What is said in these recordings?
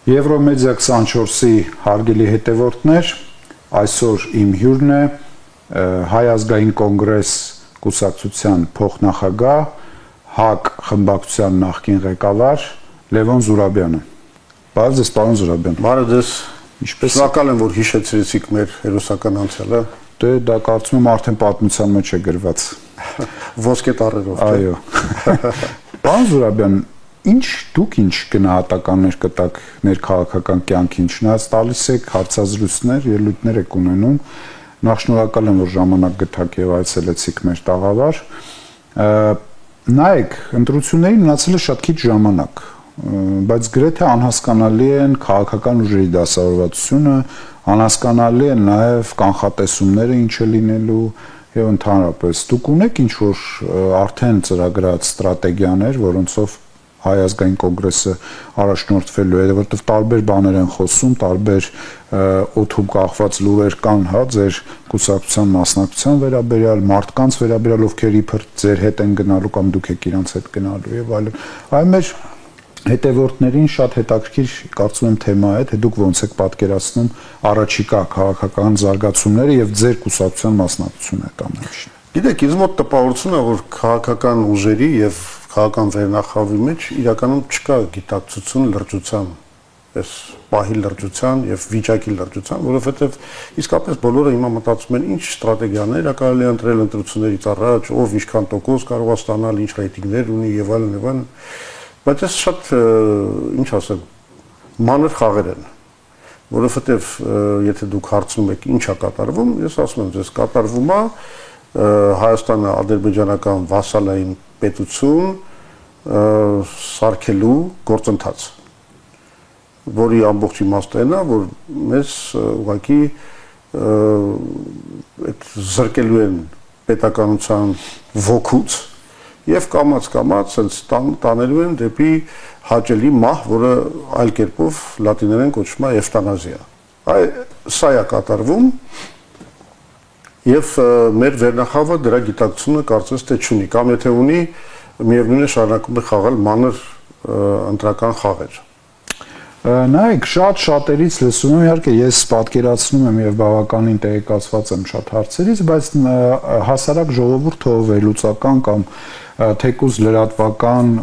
Եվրոմեդիա 24-ի հարգելի հետևորդներ, այսօր իմ հյուրն է Հայ ազգային կոնգրես կուսակցության փոխնախագահ, ՀԱԿ խմբակցության նախկին ղեկավար Լևոն Զուրաբյանը։ Բարև ձեզ, պարոն Զուրաբյան։ Բարև ձեզ։ Ինչպես շնորհակալ եմ, որ հիշեցրեցիք մեր հերոսական անցյալը։ Դե դա կարծում եմ արդեն պատմության մեջ է գրված։ Ոսկե տառերով։ Այո։ Պարոն Զուրաբյան, դուք ինչ գնահատականներ կտաք ներքաղաքական կյանքին, չնայած տալիս եք հարցազրույցներ, ելույթներ եք ունենում, նախ շնորհակալ եմ, որ ժամանակ գտաք եւ այցելեցիք մեր տաղավար։ Նայեք, ընտրություններին մնացել է շատ քիչ ժամանակ, բայց գրեթե անհասկանալի են քաղաքական ուժերի դասավորվածությունը, անհասկանալի են նաեւ կանխատեսումները ինչ է լինելու եւ ընդհանրապես դուք ունեք ինչ որ արդեն ծրագրած ստրատեգիաներ, որոնցով Հայ ազգային կոնգրեսը առաջնորդվելու է, որովհետև տարբեր բաներ են խոսում, տարբեր օդում կախված լուրեր կան, հա, ձեր կուսակցության մասնակցության վերաբերյալ, մարդկանց վերաբերյալ, ովքեր իբր ձեր հետ են գնալու կամ դուք եք իրանց հետ գնալու եւ այլն։ Այո, մեր հետևորդներին շատ հետաքրքիր կարծում եմ թեմա է, թե դուք ոնց եք պատկերացնում առաջիկա քաղաքական զարգացումները եւ ձեր կուսակցության մասնակցությունը այդ ամենին։ Գիտեք, ինձ մոտ տպավորություն է, որ քաղաքական ուժերի եւ քաղաքական վերնախավի մեջ իրականում չկա գիտակցություն լրջության, այս պահի լրջության եւ վիճակի լրջության, որովհետեւ իսկապես բոլորը հիմա մտածում են ինչ ստրատեգիաներ կարելի է ընտրել ընտրություններից առաջ, ով ինչքան տոկոս կարող է ստանալ, ինչ ռեյտինգներ ունի եւ այլն եւ այլն, բայց այս շատ ինչ ասեմ, մանր խաղեր են, որովհետեւ եթե դուք հարցնում եք ինչ է կատարվում, ես ասում եմ ձեզ կատարվում է Հայաստանը ադրբեջանական վասալային պետություն սարքելու գործընթաց, որի ամբողջ իմաստը է, որ մեզ ուղղակի այդ զրկելու են պետականության ոգուց եւ կամաց տանելու են դեպի հաճելի մահ, որը այլ կերպով լատիներեն կոչվում է էվտանազիա։ Սա է կատարվում եւ մեր վերնախավը դրա գիտակցությունը կարծես թե չունի, կամ եթե ունի, միևնույն է շարունակում է խաղալ մանր ընտրական խաղեր։ Նայեք, շատերից լսում եմ, իհարկե ես պատկերացնում եմ եւ բավականին տեղեկացված եմ շատ հարցերից, բայց հասարակ ժողովուրդը վերլուծական կամ թեկուզ լրատվական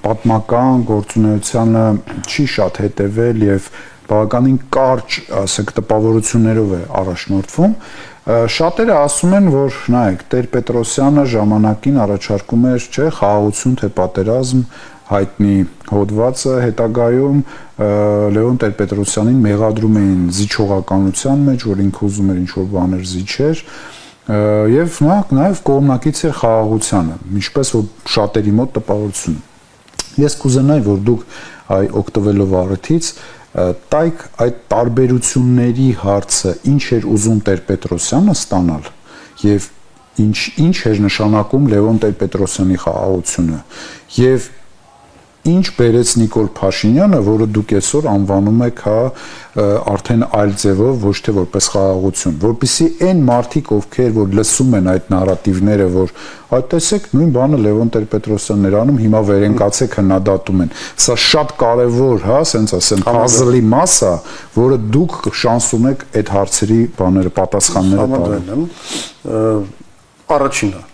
պատմական գործունեությանը չի շատ հետևել եւ բավականին կարճ, ասենք, տպավորություններով է առաջնորդվում։ Շատերը ասում են, որ նայեք, Տեր-Պետրոսյանը ժամանակին առաջարկում էր, չէ, խաղաղություն թե պատերազմ, հայտնի հոդվածը հետագայում Լևոն Տեր-Պետրոսյանին մեղադրում էին զիջողականության մեջ, որ ինքը ուզում էր ինչ-որ բաներ զիջեր, եւ նա նաեւ կողմնակից էր խաղաղությանը, ինչպես որ շատերի մոտ տպավորություն։ Ես կուզենայի, որ դուք օգտվելով առիթից տայք այդ տարբերությունների հարցը, ինչ էր ուզում Տեր-Պետրոսյանը ստանալ եւ ինչ էր նշանակում Լևոն Տեր-Պետրոսյանի խաղաղությունը եւ ինչ բերեց Նիկոլ Փաշինյանը, որը դուք այսօր անվանում եք արդեն այլ ձևով, ոչ թե որպես խաղաղություն, որպեսզի այն մարդիկ, ովքեր որ լսում են այդ նարատիվները, որ այդ տեսեք նույն բանը Լևոն Տեր-Պետրոսյանն էր անում, հիմա վերենկացեք հնադատում են։ Սա շատ կարևոր, ասենց ասեմ, puzzle-ի մաս է, որը դուք շանս ունեք այդ հարցերի բաները, պատասխանները տալ։ Առաջինը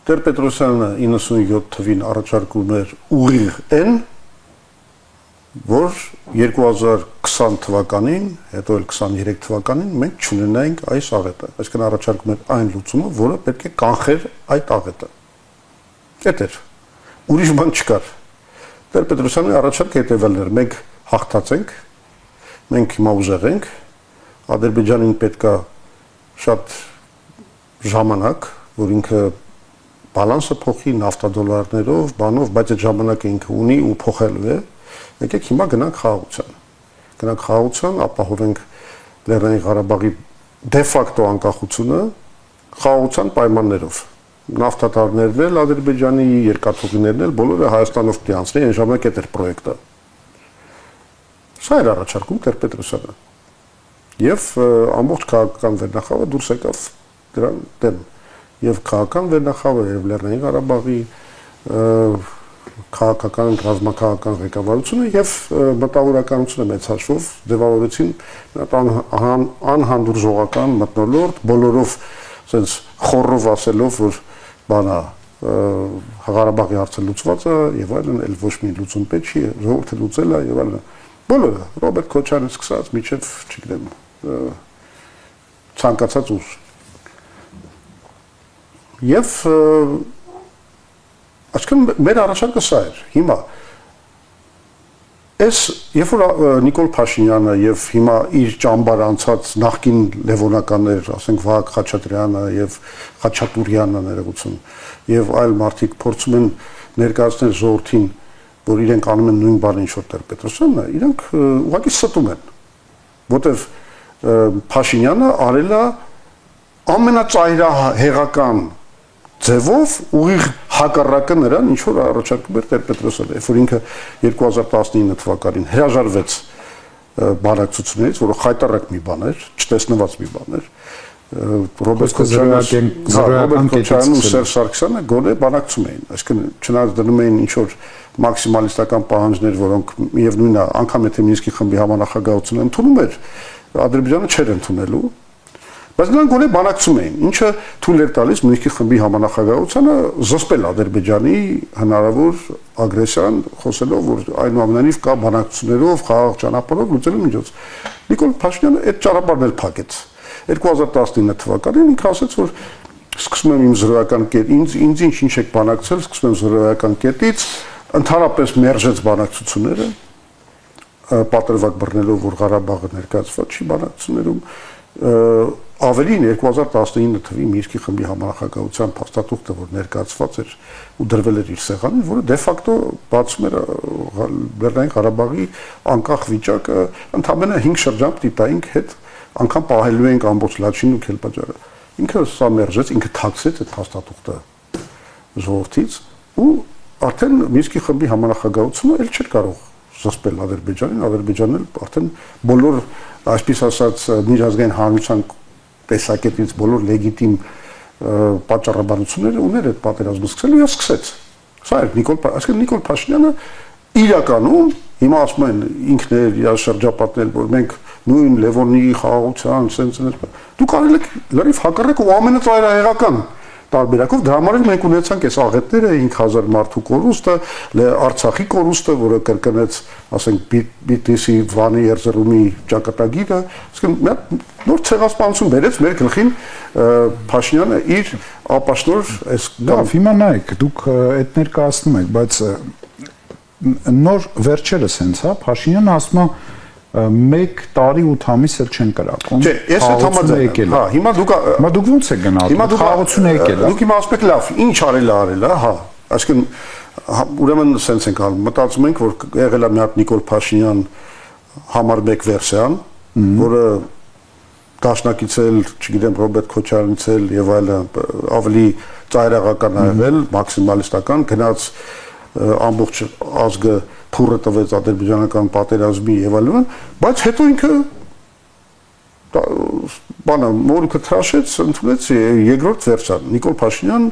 Տեր-Պետրոսյանը 97 թվին առաջարկում էր ուղիղ այն, որ 2020 թվականին, հետո էլ 23 թվականին մենք չունենայինք այս աղետը, այսինքն առաջարկում էր այն լուծումը, որը պետք է կանխեր այդ աղետը։ Այդ էր։ Ուրիշ բան չկար։ Տեր-Պետրոսյանի առաջարկը հետևյալն էր. մենք հաղթացենք, մենք հիմա ուժեղ ենք, Ադրբեջանին պետքա շատ ժամանակ, որ ինքը բալանսը փոխի նավթադոլարներով, բանով, բայց այդ ժամանակը ինքը ունի ու փոխելու է։ Եկեք հիմա գնանք խաղաղության։ Գնանք խաղաղության, ապահովենք Լեռնային Ղարաբաղի դե ֆակտո անկախությունը խաղաղության պայմաններով։ Նավթատարներն էլ Ադրբեջանի, երկաթուղիներն էլ բոլորը Հայաստանով պիտի անցնեն, այն ժամանակ այդ էր պրոյեկտը։ Սա էր առաջարկում Տեր-Պետրոսյանը։ Եվ ամբողջ քաղաքական վերնախավը դուրս եկավ դրան դեմ։ Եվ քաղաքական վերնախավը, եւ Լեռնային Ղարաբաղի քաղաքական ռազմաքաղաքական ղեկավարությունը եւ մտավորականությունը մեծ հաշվով ձևավորեցին անհանդուրժողական մթնոլորտ բոլորով ասենց խորով ասելով որ բանա Ղարաբաղի հարցը լուծված է եւ այլն էլ ոչ մի լուծում պետք չի ժողովուրդը լուծել է եւ այլն բոլորը Ռոբերտ Քոչարյանից սկսած միջև չգիտեմ ցանկացած ուժ եւ այսինքն մեր առաջարկը սա էր հիմա այս երբ որ Նիկոլ Փաշինյանը եւ հիմա իր ճամբար անցած նախկին լևոնականներ ասենք Վահագ Խաչատրյանը եւ Խաչատուրյանը ներողություն եւ այլ մարդիկ փորձում են ներկայացնել ժողովրդին որ իրենք անում են նույն բանը ինչ որ Տեր-Պետրոսյանը իրենք ուղղակի ստում են որտեվ Փաշինյանը արել է ամենածայրահեղական ձևով ուղիղ հակառակը նրան ինչ որ առաջարկում էր Տեր-Պետրոսյանը, երբ որ ինքը 2019 թվականին հրաժարվեց բանակցություններից, որը խայտառակ մի բան էր, չտեսնված մի բան էր, Ռոբերտ Քոչարյանն ու Սերժ Սարգսյանը գոնե բանակցում էին, այսինքն չնայած դնում էին ինչ որ մաքսիմալիստական պահանջներ, որոնք միևնույնն է, անգամ եթե Մինսկի խմբի համանախագահությունը ընդունում էր, Ադրբեջանը չէր ընդունելու բայց նրանք գոնե բանակցում էին, ինչը թույլ էր տալիս Մինսկի խմբի համանախագահությանը զսպել Ադրբեջանի հնարավոր ագրեսիան, խոսելով, որ այնուամենայնիվ կա բանակցություններով, խաղաղ ճանապարհով լուծելու միջոց։ Նիկոլ Փաշինյանը այդ ճանապարհն էլ փակեց։ 2019 թվականին ինքը ասաց, որ սկսում եմ իմ զրոյական կետ, ինձ ինչ եք բանակցել, սկսում եմ զրոյական կետից, ընդհանրապես մերժեց բանակցությունները, պատրվակ բռնելով, որ Ղարաբաղը ներկայացված չի բանակցություններում ավելին 2019 թվականի Մինսկի խմբի համանախագահության փաստաթուղթը, որ ներկայացված էր ու դրվել էր իր սեղանին, որը դե ֆակտո բացում էր Լեռնային Ղարաբաղի անկախ վիճակը, ընդամենը 5 շրջան տիպայինք հետ անգամ պահելու ենք ամբողջ Լաչինն ու Քելպաջարը։ Ինքը սա մերժեց, ինքը թաքցեց այդ փաստաթուղթը ժողովրդից ու արդեն Մինսկի խմբի համանախագահությունը էլ չէր կարող զսպել Ադրբեջանին էլ արդեն բոլոր այսպես ասած միջազգային հանրության տեսակետից բոլոր լեգիտիմ պատճառաբանությունները ուներ այդ պատերազմը սկսելու եւ սկսեց։ Սա էր Նիկոլ Փաշինյանը իրականում հիմա ասում են ինքն էր իր շրջապատնել, որ մենք նույն Լևոնի խաղաղության սենսներ դու կարելի է լրիվ հակառակը ու ամենածայրահեղական տարբերակով դրա համար էլ մենք ունեցանք այս աղետները 5000 մարդու կորուստը, Արցախի կորուստը, որը կրկնեց, ասենք, BTC Վանի Երզրումի ճակատագիրը, ասենք, նոր ցեղասպանություն բերեց մեր գլխին Փաշինյանը իր ապաշնոր այս լավ, հիմա նայեք, դուք այդ ներկայացնում եք, բայց նոր վերջերս հենց, հա, Փաշինյանը ասում է 1 տարի 8 ամիս էլ չեն կրակում։ Չէ, ես այդ համաձայն։ Հա, հիմա դուք ո՞նց եք գնահատում։ Խաղաղություն եկել է։ Դուք հիմա ասում եք լավ, ինչ արել է, հա։ Այսինքն ուրեմն սենց ենք անում, մտածում ենք, որ եղել է մի հատ Նիկոլ Փաշինյան համար 1 վերսիան, որը դաշնակից էլ, չգիտեմ, Ռոբերտ Քոչարյանից էլ եւ այլն ավելի ծայրահեղական ա եղել, մաքսիմալիստական, գնաց ամբողջ ազգը փուրը տվեց ադրբեջանական պատերազմի եւ այլն, բայց հետո ինքը բանը մորուքը թրաշեց, ընդունեց երկրորդ վերսիան Նիկոլ Փաշինյան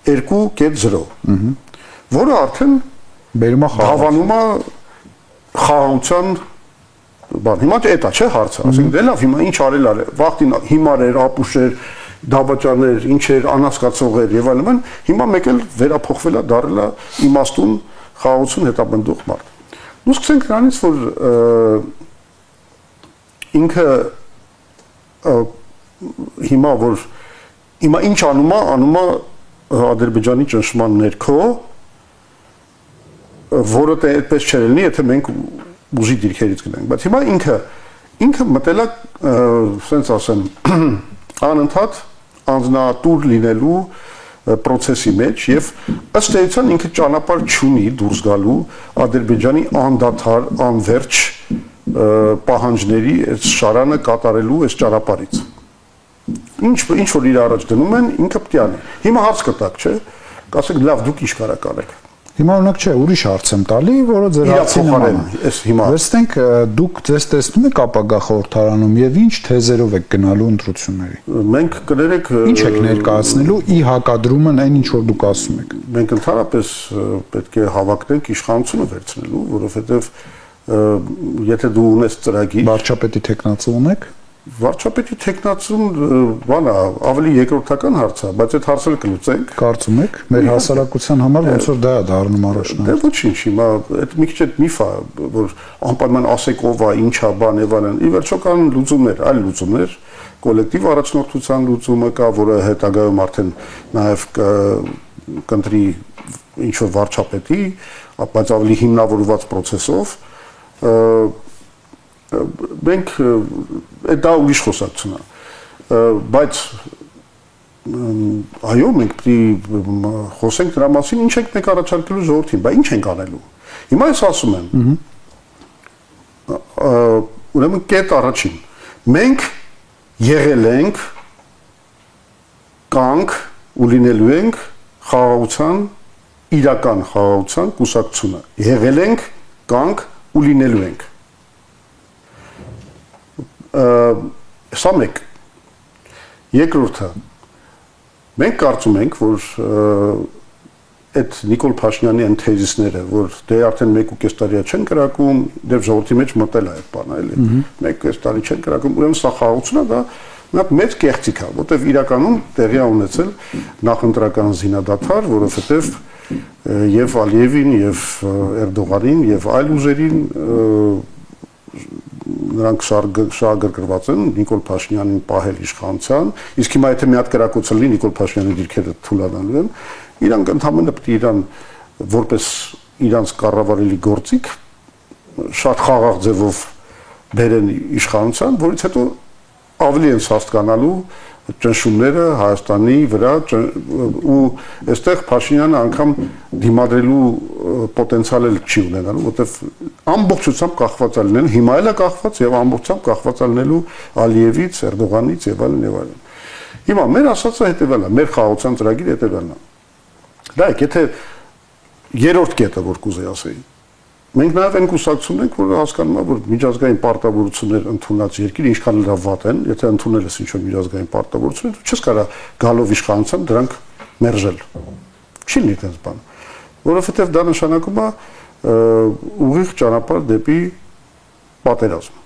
2.0, որը արդեն բերում է հավանում է խաղաղության բան։ Հիմա դա չէ հարցը, ասենք դե լավ, հիմա ինչ արել է, վախտին հիմար էր, ապուշ էր, դավաճաներ, ինչ էր, անհասկացող էր եւ այլն, հիմա մեկ էլ վերափոխվել է, դառել է իմաստուն խաղաղություն հետապնդող մարդ։ Ու սկսենք նրանից, որ ինքը հիմա ինչ անում է Ադրբեջանի ճնշման ներքո, որը դե այդպես չէր լինի, եթե մենք ուժի դիրքերից գնանք, բայց հիմա ինքը մտել է, ասենց ասեմ, անընդհատ անձնատուր լինելու process-ի մեջ եւ ըստ էության ինքը ճանապարհ չունի դուրս գալու Ադրբեջանի անդադար անverջ պահանջների այս շարանը կատարելու այս ճանապարհից։ Ինչ որ իր առաջ դնում են, ինքը պետք է անի։ Հիմա հարց կտակ, չէ՞։ Կասեք, լավ, դուք ինչ կարաք անեք։ Հիմա օրինակ չէ, ուրիշ հարց եմ տալի, որը ձեր հարցի նման է։ Էս հիմա Վերցնենք դուք ձեզ տեսնում եք ապագա խորհրդարանում եւ ինչ թեզերով եք գնալու ընտրությունների։ մենք կներեք Ինչ եք ներկայացնելու ի հակադրումն այն ինչ որ դուք ասում եք։ Մենք ընդհանրապես պետք է հավակնենք իշխանությունը վերցնելու, որովհետեւ եթե դու ունես ծրագիր, Վարչապետի տեխնացու ունեք։ Վարչապետի տեխնացուն բանա ավելի երկրորդական հարց է, բայց այդ հարցը կլուծենք։ Կարծում եք, մեր հասարակության համար ոնց որ դա է դառնում առաջնահերթ։ Դե ոչինչ, հիմա այդ մի քիչ այդ միֆ է, որ անպայման ասեք ով է, ինչ է, բան եւ այլն։ Ի վերջո կան լուծումներ, այլ լուծումներ, կոլեկտիվ առաջնորդության լուծումը կա, որը հետագայում արդեն նաեւ կընտրի ինչ որ վարչապետի, բայց ավելի հիմնավորված process-ով մենք դա ուրիշ խոսակցություն է բայց այո մենք պետք է խոսենք դրա մասին ինչ ենք մենք առաջարկելու ժողովրդին բայց ինչ ենք անելու հիմա ես ասում եմ ուրեմն կետ առաջին մենք եղել ենք կանք ու լինելու ենք խաղաղության իրական խաղաղության կուսակցությունը եղել ենք կանք ու լինելու ենք Սա մեկ երկրորդը մենք կարծում ենք որ այդ Նիկոլ Փաշինյանի այն թեզիսները որ դե արդեն 1.5 տարի չեն կրակում դեպ ժողովրդի մեջ մտել է այդ բանը էլի 1.5 տարի չեն կրակում ուրեմն սա խաղաղությունը դա նա մեծ կեղծիք է որտեվ իրականում տեղի է ունեցել նախընտրական զինադադար որովհետև եւ Ալիևին եւ Էրդողանին եւ այլ ուժերին նրանք շահագրգռված են Նիկոլ Փաշինյանին պահել իշխանության իսկ հիմա եթե մի հատ կրակոց լինի Նիկոլ Փաշինյանի դիրքերը թույլատնելու են իրանք ընդհանրապես պետք է իրան որպես իրանց կառավարելի գործիք շատ խաղաղ ձևով բերեն իշխանության որից հետո ավելի են հասկանալու ճնշումները Հայաստանի վրա ու այստեղ Փաշինյանը անգամ դիմադրելու պոտենցիալ չի ունենալու, որովհետև ամբողջությամբ կախված է լինել, հիմա էլ է կախված եւ ամբողջությամբ կախված է լինելու Ալիևից, Էրդողանից եւ այլն եւ այլն։ Հիմա մեր ասածը հետեւելն է, մեր խաղաղության ծրագիրը հետեւելն է։ Դայք, եթե երրորդ կետը որ կուզեի ասեի, մենք նաեւ այն կուսակցություն ենք, որ հասկանում է, որ միջազգային պարտավորություններ ընդունած երկիր ինչքան էլ վատ են, եթե ընդունել ես ինչ-որ միջազգային պարտավորություններ, դու չես կարող գալով իշխանության դրանք մերժել։ Չի լինի այդպես բան։ Որովհետև դա նշանակում է ուղիղ ճանապարհ դեպի պատերազմ։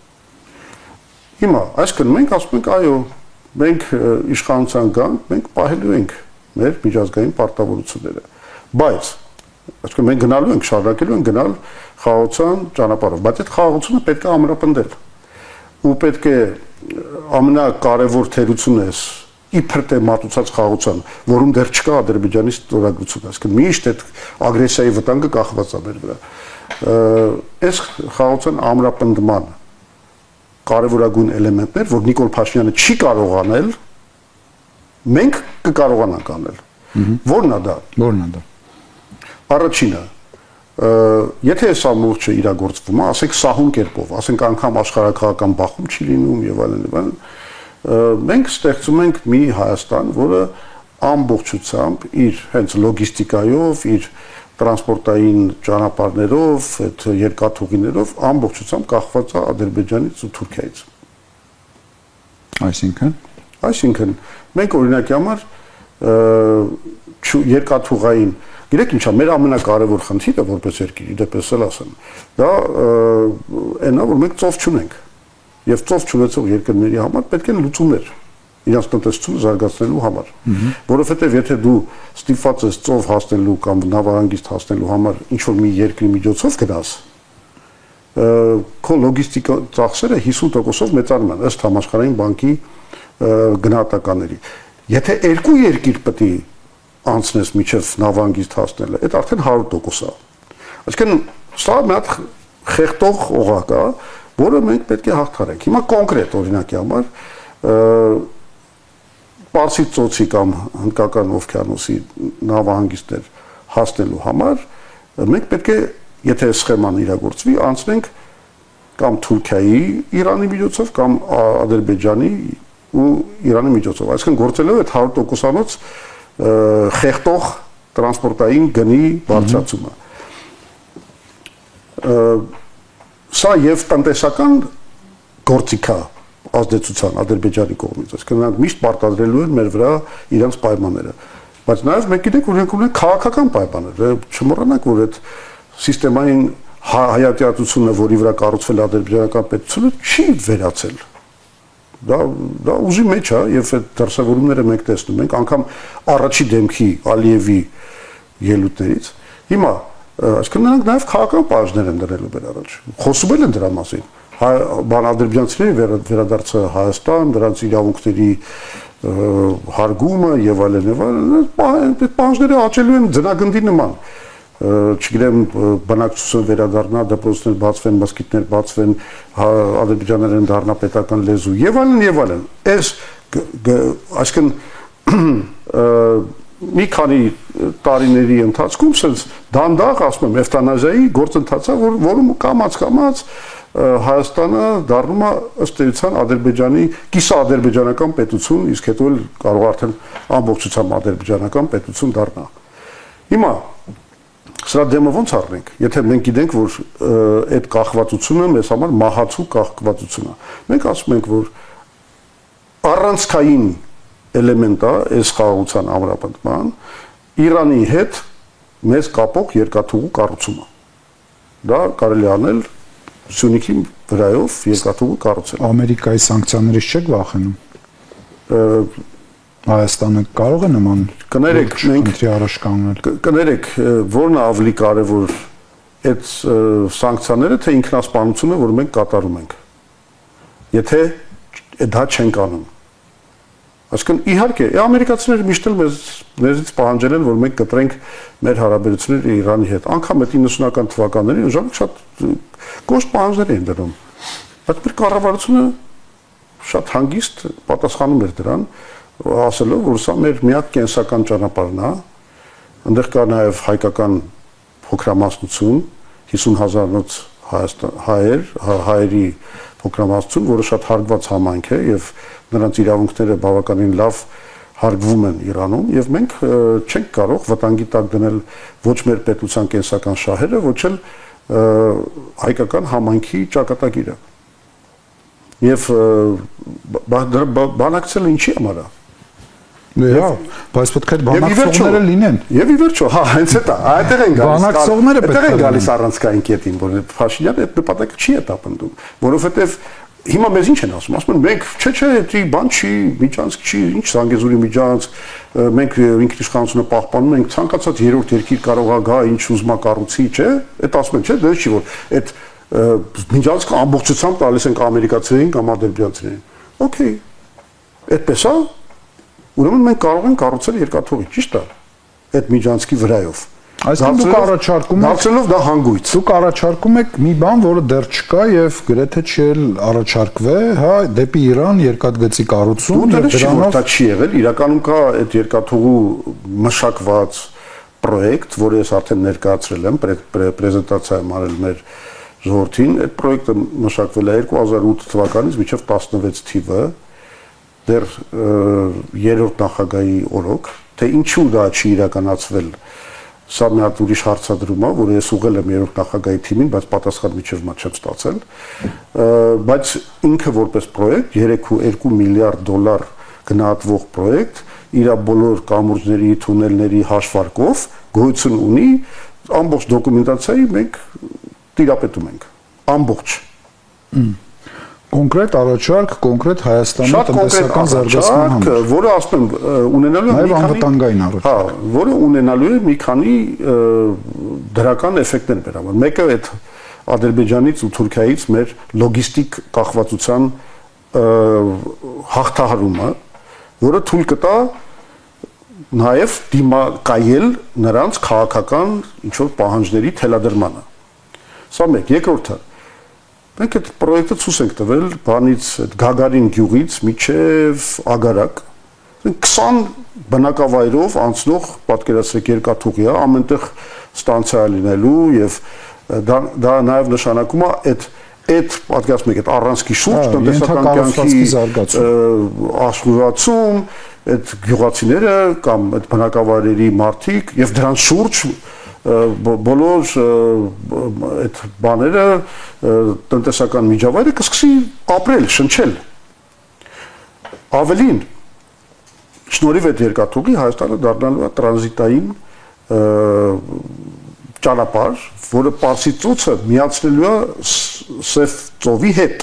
Հիմա, այսինքն մենք ասում ենք, այո, մենք իշխանության գանք, մենք պահելու ենք մեր միջազգային պարտավորությունները։ Բայց այսինքն մենք գնալու ենք, շարունակելու ենք գնալ խաղաղության ճանապարհով, բայց այդ խաղաղությունը պետք է ամրապնդել։ Ու պետք է ամենակարևոր թերությունն է իբր թե մատուցած խաղաղության, որում դեռ չկա Ադրբեջանի ստորագրությունը, այսինքն միշտ այդ ագրեսիայի վտանգը կախված է մեր վրա։ Այս խաղաղության ամրապնդման կարևորագույն էլեմենտներ, որ Նիկոլ Փաշինյանը չի կարող անել, մենք կկարողանանք անել։ Որն է դա։ Առաջինը, եթե այս ամբողջը իրագործվում է, ասենք սահուն կերպով, ասենք անգամ աշխարհակաղական բախում չի լինում եւ այլն, մենք ստեղծում ենք մի Հայաստան, որը ամբողջությամբ իր հենց լոգիստիկայով, իր տրանսպորտային ճանապարհներով, այդ երկաթուղիներով ամբողջությամբ կախված է Ադրբեջանից ու Թուրքիայից։ Այսինքն մենք օրինակի համար երկաթուղային Գիտեք ինչա, մեր ամենակարևոր խնդիրը որպես երկիր, դեպս էլ ասեմ, դա այնա, որ մենք ծով չունենք։ Եվ ծով չունեցող երկրների համար պետք են լուծումներ իրենց տնտեսությունը զարգացնելու համար։ Որովհետև եթե դու ստիպված ես ծով հասնելու կամ նավահանգիստ հասնելու համար ինչ-որ մի երկրի միջոցով գնաս, քո լոգիստիկա ծախսերը 50%-ով մեծանում են ըստ համաշխարհային բանկի գնահատականների։ Եթե երկու երկիր պետք է անցնես միջև նավանգիստ հասնելը, այդ արդեն 100% է։ Այսինքն սա մի հատ խեղտող օղակ է, որը մենք պետք է հաղթարենք։ Հիմա կոնկրետ օրինակի համար Պարսից ծոցի կամ Հնդկական օվկիանոսի նավահանգիստներ հասնելու համար մենք պետք է, եթե սխեման իրագործվի, անցնենք կամ Թուրքիայի Իրանի միջոցով կամ Ադրբեջանի ու Իրանի միջոցով։ Այսինքն գործելով այդ 100%-անոց խեղտող տրանսպորտային գնի բարձրացումը։ Սա եւ տնտեսական գործիք է ազդեցության Ադրբեջանի կողմից, այսինքն նրանք միշտ պարտադրելու են մեր վրա իրենց պայմանները, բայց նաեւ մենք գիտենք, որ մենք ունենք քաղաքական պայմաններ, չմոռանանք, որ այդ սիստեմային հայատյացությունը, որի վրա կառուցվել ադրբեջանական պետությունը, չի վերացել։ Դա ուժի մեջ է եւ այդ դրսևորումները մենք տեսնում ենք, անգամ առաջի դեմքի Ալիևի ելույթներից։ Հիմա այսինքն նրանք նաեւ քաղաքական պաշտներ են դրելու մեր առաջ։ Խոսում են դրա մասին։ Ադրբեջանցիների վերադարձը Հայաստան, դրանց իրավունքների հարգումը եւ այլն, այդ պաշտները աճելու են ձնագնդի նման։ Չգիտեմ, բնակչություն վերադառնա, դպրոցներ բացվեն, մզկիթներ բացվեն, ադրբեջաներեն դառնա պետական լեզու եւ այլն եւ այլն։ Այս այսինքն մի քանի տարիների ընթացքում sense դանդաղ ասում եմ էվտանազիայի գործընթացը, որում կամաց Հայաստանը դառնում է ըստ էության Ադրբեջանի կիսաադրբեջանական պետություն, իսկ հետո էլ կարող արդեն ամբողջությամբ ադրբեջանական պետություն դառնա։ Հիմա սրա դեմը ոնց առնենք, եթե մենք գիտենք, որ այդ կախվածությունը մեզ համար մահացու կախվածություն է։ Մենք ասում ենք, որ առանցքային էլեմենտ է այս խաղաղության ամրապնդման Իրանի հետ մեզ կապող երկաթուղու կառուցումը։ Դա կարելի անել Սյունիքի վրայով երկաթուղու կառուցել։ Ամերիկայի սանկցիաներից չեք վախենում։ Հայաստանը կարող է նման քննի առաջ կանգնել։ Կներեք, որն է ավելի կարևոր այդ սանկցիաները, թե ինքնասպանությունը, որ մենք կատարում ենք։ Եթե դա չենք անում։ Այսինքն իհարկե, ամերիկացիները միշտ էլ մեզից պահանջել են, որ մենք կտրենք մեր հարաբերությունները Իրանի հետ։ Անկամ այդ 90-ական թվականներին ժամանակ շատ կոշտ պահանջներ էին դրում։ Բայց մեր կառավարությունը շատ հանգիստ պատասխանում էր դրան, ասելով, որ սա մեր միակ կենսական ճանապարհն է։ Այնտեղ կա նաև հայկական փոքրամասնություն, 50,000-ից հայերի փոքրամասնություն, որը շատ հարգված համայնք է եւ նրանց իրավունքները բավականին լավ հարգվում են Իրանում եւ մենք չենք կարող վտանգի տակ դնել ոչ մեր պետության կենսական շահերը, ոչ էլ հայկական համայնքի ճակատագիրը։ Եվ բանակցելը ինչի համար է։ Բայց պետք է բանակցողները լինեն։ Եվ ի վերջո, հա, հենց դա, այդտեղ են գալիս։ Բանակցողները պետք է գալիս առանցքային կետին, որ Փաշինյանը այդ նպատակը չի հետապնդում, որովհետեւ հիմա մեզ ինչ են ասում, ասում են մենք չէ, դի բան չի, միջանցք չի, ինչ Զանգեզուրի միջանցք, մենք ինքնիշխանությունը պահպանում ենք, ցանկացած երրորդ երկիր կարող է գա, ինչ ուզմա կառուցի, չէ, այդ ասում են, չէ, դա չի որ այդ միջանցքը ամբողջությամբ տալիս ենք ամերիկացիներին կամ ադրբեջանցիներին։ Okay։ Այդպես է։ Ուրեմն մենք կարող ենք կառուցել երկաթուղի, ճիշտ է։ Այդ միջանցքի վրայով։ Այսինքն դուք առաջարկում եք դարձնելով դա հանգույց։ Դուք առաջարկում եք մի բան, որը դեռ չկա եւ գրեթե չի առաջարկվե, հա, դեպի Իրան երկաթգծի կառուցում եւ դրանով դա չի եղել, իրականում կա այդ երկաթուղու մշակված պրոյեկտ, որը ես արդեն ներկայացրել եմ, պրեզենտացիա եմ արել մեր ժողովրդին, այդ պրոյեկտը մշակվել է 2008 թվականից մինչև 16 թիվը, դեռ երրորդ նախագահի օրոք, թե ինչու դա չի իրականացվել։ Սա մի հատ ուրիշ հարցադրում է, որը ես ուղղել եմ երրորդ նախագահի թիմին, բայց պատասխան միջև մա չեմ ստացել։ Բայց ինքը որպես պրոյեկտ 3.2 միլիարդ դոլար գնահատվող պրոյեկտ, իր բոլոր կամուրջների, թունելների հաշվարկով գոյություն ունի, ամբողջ դոկումենտացիայի մենք տիրապետում ենք, ամբողջ։ Կոնկրետ առաջարկ, կոնկրետ Հայաստանի տնտեսական զարգացման համար, որը ասում եմ ունենալու է մի քանի հա, որը ունենալու է մի քանի դրական էֆեկտներ մեր համար։ Մեկը այդ Ադրբեջանից ու Թուրքիայից մեր լոգիստիկ կախվածության հաղթահարումը, որը թույլ կտա նաև դիմակայել նրանց քաղաքական ինչ-որ պահանջների թելադրմանը։ Սա մեկ, երկրորդը մենք այդ պրոյեկտը ցույց ենք տվել բանից այդ Գագարին գյուղից միջև Ագարակ 20 բնակավայրով անցնող պատկերացրեք երկաթուղի է ամենտեղ ստանցիա լինելու եւ դա նաեւ նշանակում է այդ պատկերացրեք այդ առանցքի շուրջ տնտեսական կյանքի աշխուժացում այդ գյուղացիները կամ այդ բնակավայրերի մարդիկ եւ դրանց շուրջ բոլոր այդ բաները տնտեսական միջավայրը կսկսի ապրել, շնչել։ Ավելին շնորհիվ այդ երկաթուղի Հայաստանը դառնալու է տրանզիտային ճանապարհ, որը Պարսից ծոցը միացնելու է Սև ծովի հետ։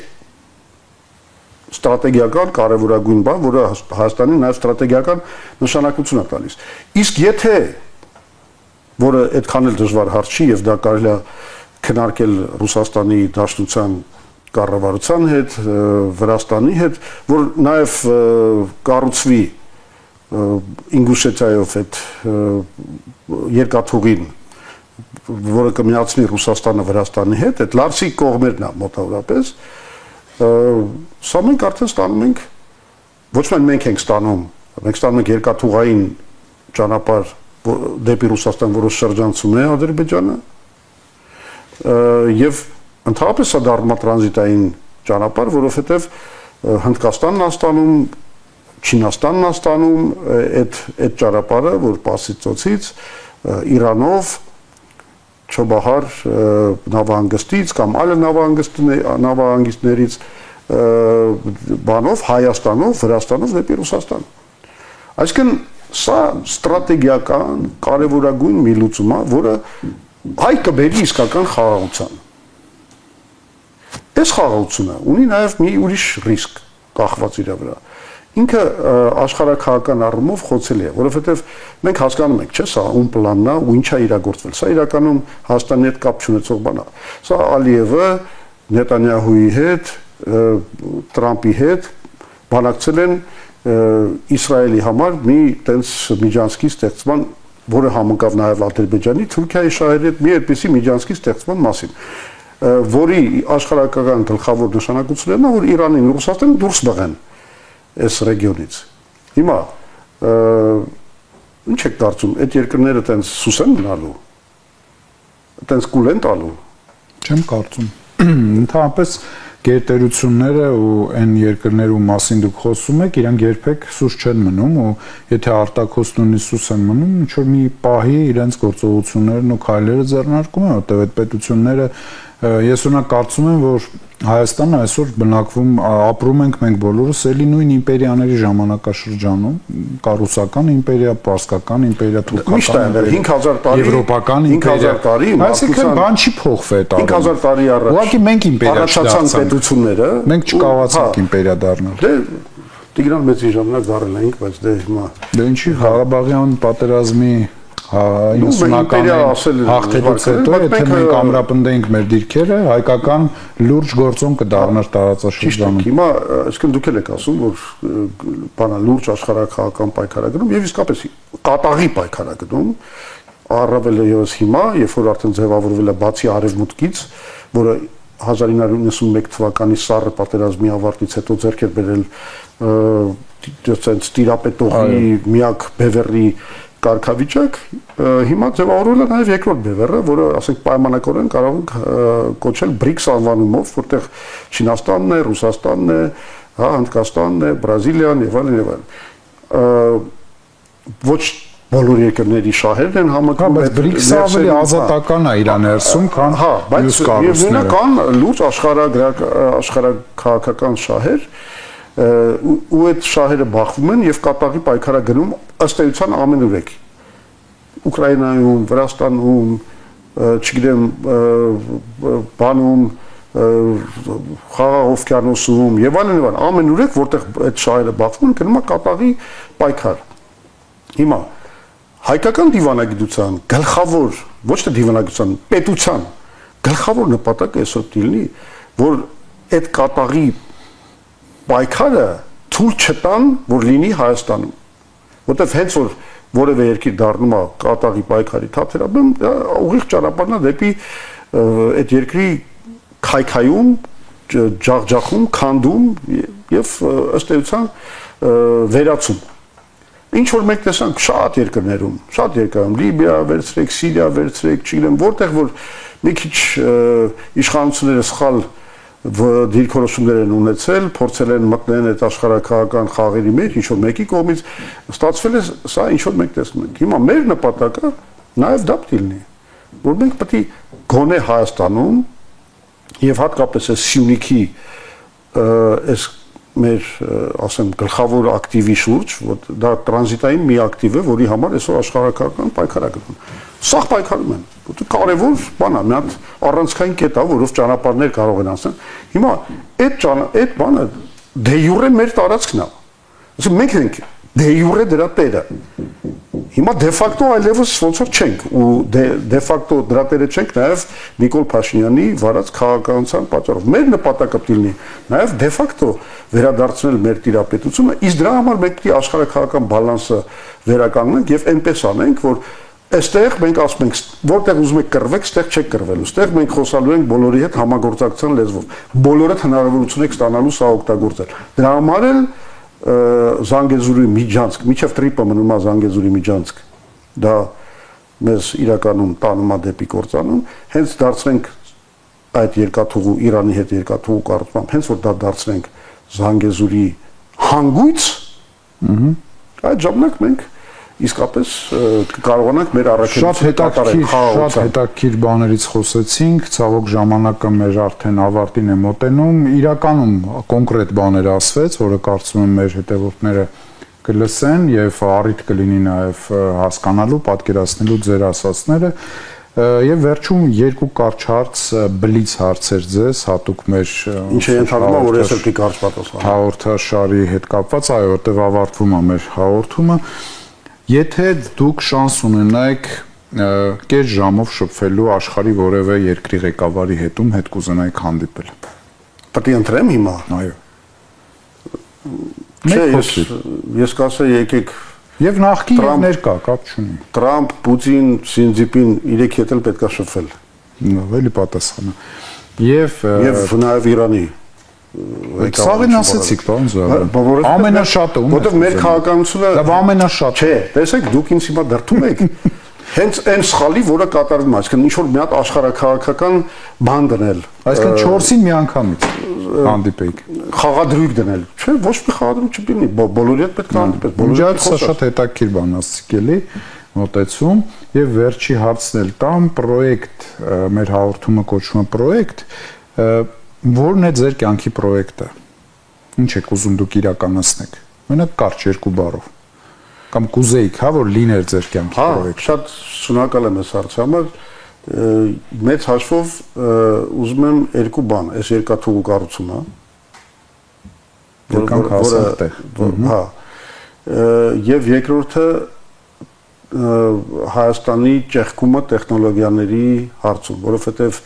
Ստրատեգիական կարևորագույն բան, որը Հայաստանին նաև ստրատեգիական նշանակություն է տալիս։ Իսկ եթե որը այդքան էլ դժվար հարց չի եւ դա կարելի է քննարկել Ռուսաստանի Դաշնության կառավարության հետ, Վրաստանի հետ, որ նաև կառուցվի Ինգուշետիայով այդ երկաթուղին, որը կմիացնի Ռուսաստանը Վրաստանի հետ, այդ Լարսի կողմերն է մոտավորապես, սա մենք արդեն ստանում ենք, ոչ միայն մենք ենք ստանում երկաթուղային ճանապարհ դեպի Ռուսաստան, որը շրջանցում է Ադրբեջանը, եւ ընդհանրապես սա դառնում է տրանզիտային ճանապարհ, որովհետեւ Հնդկաստանն է ստանում, Չինաստանն է ստանում այդ ճանապարհը, որ Պարսից ծոցից Իրանով Չոբահար նավահանգստից կամ այլ նավահանգիստներից բանով Հայաստանով, Վրաստանով դեպի Ռուսաստան։ Այսինքն սա ստրատեգիական կարևորագույն մի լուծում է, որը հայ կբերի իսկական խաղաղության։ Այս խաղաղությունը ունի նաև մի ուրիշ ռիսկ կախված իր վրա։ Ինքը աշխարհաքաղաքական առումով խոցելի է, որովհետև մենք հասկանում ենք, չէ՞, սա ում պլանն է ու ինչ է իրագործվել։ Սա իրականում Հայաստանի հետ կապ չունեցող բան է։ Սա Ալիևը Նետանյահուի հետ, Տրամպի հետ բանակցել են Իսրայելի համար մի տենց միջանցքի ստեղծման, որը համընկավ նաև Ադրբեջանի, Թուրքիայի շահերի հետ մի այդպիսի միջանցքի ստեղծման մասին, որի աշխարհաքաղաքական գլխավոր նշանակությունն է, որ Իրանին ու Ռուսաստանը դուրս բղեն այս ռեգիոնից։ Հիմա ինչ եք կարծում, այդ երկրները տենց սուս են մնալու, տենց կուլ են տալու։ Չեմ կարծում։ Ընդհանրապես գերտերությունները ու այն երկրներու մասին դուք խոսում եք, իրանք երբեք սուս չեն մնում ու եթե արտաքոստունի սուս են մնում, ինչ որ մի պահի իրենց գործողություններն ու քայլերը ձեռնարկում են, որտեղ այդ պետությունները ես օրինակ կարծում եմ, որ Հայաստանը այսօր բնակվում ապրում ենք մենք բոլորս էլի նույն իմպերիաների ժամանակաշրջանում, կա ռուսական իմպերիա, պարսկական իմպերիա, թուրքական, 5000 տարի, եվրոպական իմպերիա, 5000 տարի, այսինքն բան չի փոխվել այդ առումով։ 5000 տարի առաջ։ Ուղղակի մենք իմպերիա չդարձանք պետությունները, մենք չկարողացանք իմպերիա դառնալ։ Դե Տիգրան Մեծի ժամանակ դառել էինք, բայց դե հիմա դե ինչի Ղարաբաղյան պատերազմի 90-ական հաղթելուց հետո եթե մենք ամրապնդենք մեր դիրքերը, հայկական լուրջ գործոն կդառնար տարածաշրջանում։ Հիմա այսինքն դուք եք ասում, որ բանա լուրջ աշխարհաքաղաքական պայքարագնում եւ իսկապես կատաղի պայքարագնում, առավել եւս հիմա, երբ որ արդեն ձևավորվել է բացի արևմուտքից, որը 1991 թվականի սառը պատերազմի ավարտից հետո ձեռք էր բերել դրանց տիրապետողի միակ բևեռի կարգավիճակ, հիմա ձևավորվել է նաև երկրորդ բևեռը, որը ասենք պայմանականորեն կարող ենք կոչել BRICS անվանումով, որտեղ Չինաստանն է, Ռուսաստանն է, Հնդկաստանն է, Բրազիլիան եւ այլն եւ այլն։ Ոչ բոլոր երկրների շահերն են համընկնում, բայց BRICS-ը ավելի ազատական է իր ներսում, քան մյուս կառույցները։ Կան լուրջ աշխարհաքաղաքական շահեր, ու այդ շահերը բախվում են եւ կատաղի պայքարագնում ըստ էության ամենուրեք Ուկրաինայում, Վրաստանում, չգիտեմ, բանում, Խաղաղ օվկիանոսում եւ այլն ամենուրեք որտեղ այդ շահերը բախվում են գնում է կատաղի պայքար։ Հիմա հայկական դիվանագիտության գլխավոր, ոչ թե դիվանագիտության, պետության գլխավոր նպատակը այսօր դիլնի, որ այդ կատաղի պայքարը թույլ չտան, որ լինի Հայաստանում, որտեղ հենց որ որևէ երկիր դառնում է կատաղի պայքարի թափթրաբեմ, դա ուղիղ ճանապարհն է դեպի այդ երկրի քայքայում, ջախջախում, քանդում եւ ըստ էության վերացում։ Ինչ որ մենք տեսանք շատ երկրներում, Լիբիա վերցրեք, Սիրիա վերցրեք, չգիտեմ, որտեղ որ մի քիչ իշխանությունները սխալ դիրքորոշումներ են ունեցել, փորձել են մտնել այդ աշխարհակահական խաղերի մեջ, ինչ որ մեկի կողմից ստացվել է սա ինչ որ մենք տեսնում ենք։ Հիմա մեր նպատակը նաև դա պետք է լինի, որ մենք պետք է գոնե Հայաստանում եւ հատկապես այս Սյունիքի այս մեր ասեմ գլխավոր ակտիվի շուրջ, որ դա տրանզիտային մի ակտիվ է, որի համար այսօր աշխարհակահական պայքար է գնում։ Սաղ պայքարում են։ Կարևոր բան է, մի հատ առանցքային կետ է, որով ճանապարհներ կարող են անցնել։ Հիմա այդ բանը դե յուրե մեր տարածքն է։ Ասում մենք ենք դե յուրե դրա տերը։ Հիմա դե ֆակտո այլևս ոնց որ չենք ու դե ֆակտո դրա տերը չենք նաև Նիկոլ Փաշինյանի վարած քաղաքականության պատճառով։ Մեր նպատակը պետք է լինի նաև դե ֆակտո վերադարձնել մեր տիրապետությունը, իսկ դրա համար մենք պետք է աշխարհակահական բալանսը վերականգնենք եւ այնպես անենք, որ այստեղ մենք ասում ենք, որտեղ ուզում եք կռվեք, ստեղ չեք կռվելու։ Ստեղ մենք խոսալու ենք բոլորի հետ համագործակցության լեզվով։ Բոլորը հնարավորություն եք ստանալու սա օգտագործել։ Դրա համար էլ Զանգեզուրի միջանցք, միջև Տրիպը մնում է Զանգեզուրի միջանցք, դա մեզ իրականում տանում է դեպի կործանում, հենց դարձնենք այդ երկաթուղու Իրանի հետ երկաթուղու կառուցմամբ, հենց որ դա դարձնենք Զանգեզուրի հանգույց, այդ ժամանակ մենք իսկապես կարողանանք մեր առաքելությունը շատ հետաքրքիր բաներից խոսեցինք, ցավոք ժամանակը մեր արդեն ավարտին է մոտենում, իրականում կոնկրետ բաներ ասվեց, որը կարծում եմ մեր հետևորդները կլսեն եւ առիթ կլինի նաեւ հասկանալու, պատկերացնելու ձեր ասածները եւ վերջում երկու կարճ հարց, բլից հարցեր ձեզ հատուկ մեր ինչ է ընդհանրում, որ ես էլ պիտի կարճ պատասխանեմ հաղորդաշարի հետ կապված, այո, որտեղ ավարտվում է մեր հաղորդումը։ Եթե դուք շանս ունենայիք կես ժամով շփվելու աշխարհի որևէ երկրի ղեկավարի հետ կուզենայիք հանդիպել։ Պետք է ընտրեմ հիմա։ Այո։ Ես կասեի եկեք եւ նախկին եւ ներկա կապ չունի։ Տրամփ, Պուտին, Սինձիպին իրեք հետ էլ պետք է շփվել։ Ավելի պատասխանը։ Եվ նաեւ Իրանի Սաղին ասեցիք, պարոն Զոհրաբյան։ Ամենաշատը ում է։ Որտեղ մեր քաղաքականությունը Լավ, ամենաշատը։ Չէ, տեսեք, դուք ինձ հիմա դրդում եք հենց այն սխալի, որը կատարվում է, այսինքն ինչ որ մի հատ աշխարհակահաղական բան դնել։ Այսինքն 4-ին մի անգամից հանդիպեիք։ Խաղադրույք դնել։ Չէ, ոչ մի խաղադրույք չլինի, բոլորի հետ պետք է հանդիպես, բոլորի հետ խոսալ։ Շատ հետաքրքիր բան ասցիք էլի, մոտեցում եւ վերջի հարցն էլ տամ, պրոյեկտ, մեր հաղորդումը կոչվում է պրոյեկտ, որն է ձեր կյանքի պրոյեկտը։ Ինչ եք ուզում դուք իրականացնեք։ Մենակ կարճ երկու բառով։ Կամ կուզեիք, հա, որ լիներ ձեր կյանքի պրոյեկտը։ Շատ շնորհակալ եմ այս հարցի համար։ Մեծ հաշվով ուզում եմ երկու բան, այս երկաթուղու կառուցումը, հա, եւ երկրորդը Հայաստանի ճեղքումը տեխնոլոգիաների հարցում, որովհետեւ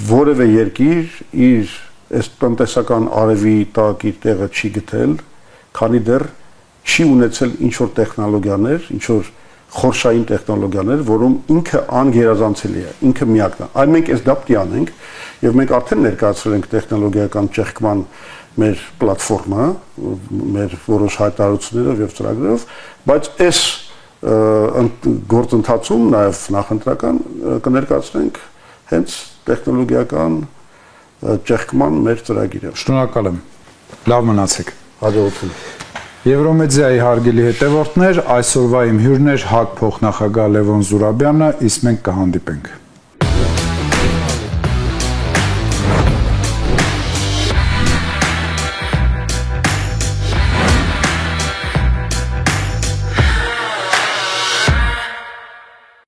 որևէ երկիր իր այս տնտեսական արևի տակ իր տեղը չի գտել, քանի դեռ չի ունեցել ինչ որ տեխնոլոգիաներ, ինչ որ խորշային տեխնոլոգիաներ, որում ինքը անգերազանցելի է, ինքը միակն է։ Այլ մենք այս դա պետք է անենք, եւ մենք արդեն ներկայացրել ենք տեխնոլոգիական ճեղքման մեր պլատֆորմա, մեր որոշ հայտարարություններով եւ ծրագրերով, բայց այս գործընթացում նաեւ նախընտրական կներկայացնենք հենց տեխնոլոգիական ճեղքման մեր ծրագիրը։ Շնորհակալ եմ։ Լավ մնացեք։ Հաջողություն։ Եվրոմեդիայի հարգելի հետևորդներ, այսօրվա իմ հյուրն էր ՀԱԿ փոխնախագահ Լևոն Զուրաբյանը, իսկ մենք կհանդիպենք։